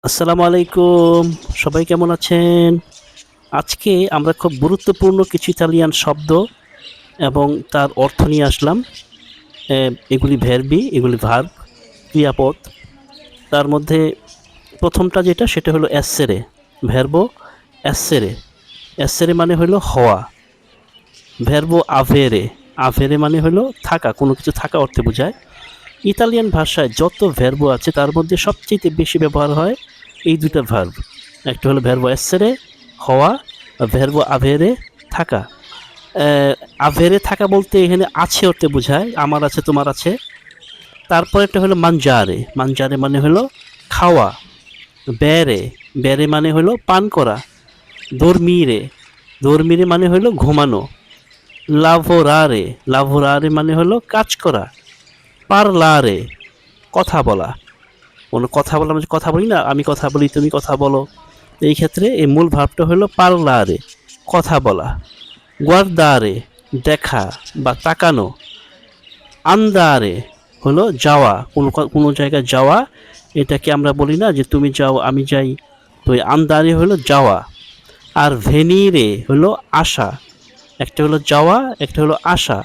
আসসালামু আলাইকুম। সবাই কেমন আছেন? আজকে আমরা খুব গুরুত্বপূর্ণ কিছু ইতালিয়ান শব্দ এবং তার অর্থ নিয়ে আসলাম। এগুলি ভার্বি, এগুলি ভার্ব, ক্রিয়াপদ। তার মধ্যে প্রথমটা যেটা সেটা হলো এসেরে, ভার্বো এসেরে। এসেরে মানে হলো হওয়া। ভার্বো আভেরে, আভেরে মানে হলো থাকা, কোনো কিছু থাকা অর্থে বোঝায়। ইতালিয়ান ভাষায় যত ভার্বো আছে তার মধ্যে সবচেয়ে বেশি ব্যবহার হয় এই দুইটা ভার্ব। একটা হলো ভার্বো এসেরে, হওয়া, আর ভার্বো আভেরে, থাকা। আভেরে থাকা বলতে এখানে আছে অর্থে বোঝায়, আমার আছে তোমার আছে। তারপর একটা হলো মানজারে, মানজারে মানে হলো খাওয়া। বেরে, বেরে মানে হলো পান করা। দর্মিরে, দর্মিরে মানে হলো ঘুমানো। লাভোরারে, লাভোরারে মানে হলো কাজ করা। পারলারে, কথা বলা। কোনো কথা বলা মানে কথা বলি না, আমি কথা বলি তুমি কথা বলো। এই ক্ষেত্রে এই মূল ভাবটা হলো পারলারে, কথা বলা। গুয়ার্দারে, দেখা বা তাকানো। আন্দারে হলো যাওয়া, কোনো জায়গায় যাওয়া। এটাকে আমরা বলি না যে তুমি যাও আমি যাই, তো এই আন্দারে হলো যাওয়া। আর ভেনিরে হলো আসা। একটা হলো যাওয়া, একটা হলো আসা।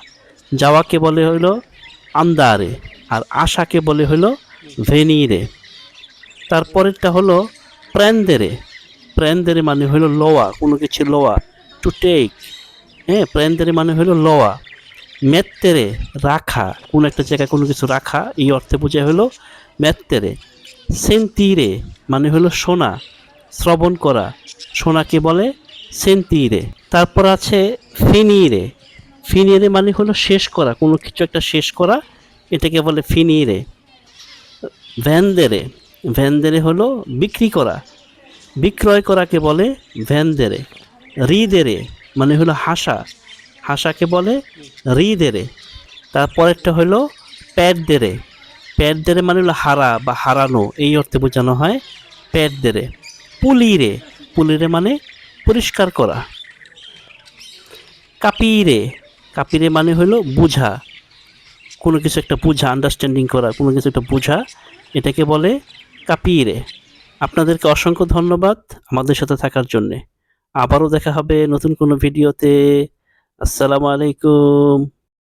যাওয়াকে বলে হলো আন্দারে, আর আশাকে বলে হলো ভেনিরে। তারপরেরটা হলো প্র্যান্দেরে, প্র্যান্দেরে মানে হলো লোয়া, কোনো কিছু লোয়া, টু টেক। হ্যাঁ, প্র্যান্দেরে মানে হলো লোয়া। মেত্তেরে, রাখা, কোনো একটা জায়গায় কোনো কিছু রাখা, এই অর্থে বোঝায় হলো মেত্তেরে। সেন্তিরে মানে হলো শোনা, শ্রবণ করা, শোনাকে বলে সেন্তিরে। তারপর আছে ফিনিরে, ফিনিরে মানে হলো শেষ করা, কোনো কিছু একটা শেষ করা, এটাকে বলে ফিনিরে। ভ্যানদেরে, ভ্যানদেরে হলো বিক্রি করা, বিক্রয় করাকে বলে ভ্যানদেরে। রিদেরে মানে হলো হাসা, হাসাকে বলে রিদেরে। তারপরেরটা হলো প্যাডদেরে, প্যাডদেরে মানে হলো হারা বা হারানো, এই অর্থে বোঝানো হয় প্যাডদেরে। পুলিরে, পুলিরে মানে পরিষ্কার করা। কাপিরে, কাপিরে মানে হলো বুঝা, কোনো কিছু একটা বুঝা, আন্ডারস্ট্যান্ডিং করা, কোনো কিছু একটা বুঝা, এটাকে বলে কাপিরে। আপনাদেরকে অসংখ্য ধন্যবাদ আমাদের সাথে থাকার জন্যে। আবারও দেখা হবে নতুন কোনো ভিডিওতে। আসসালামু আলাইকুম।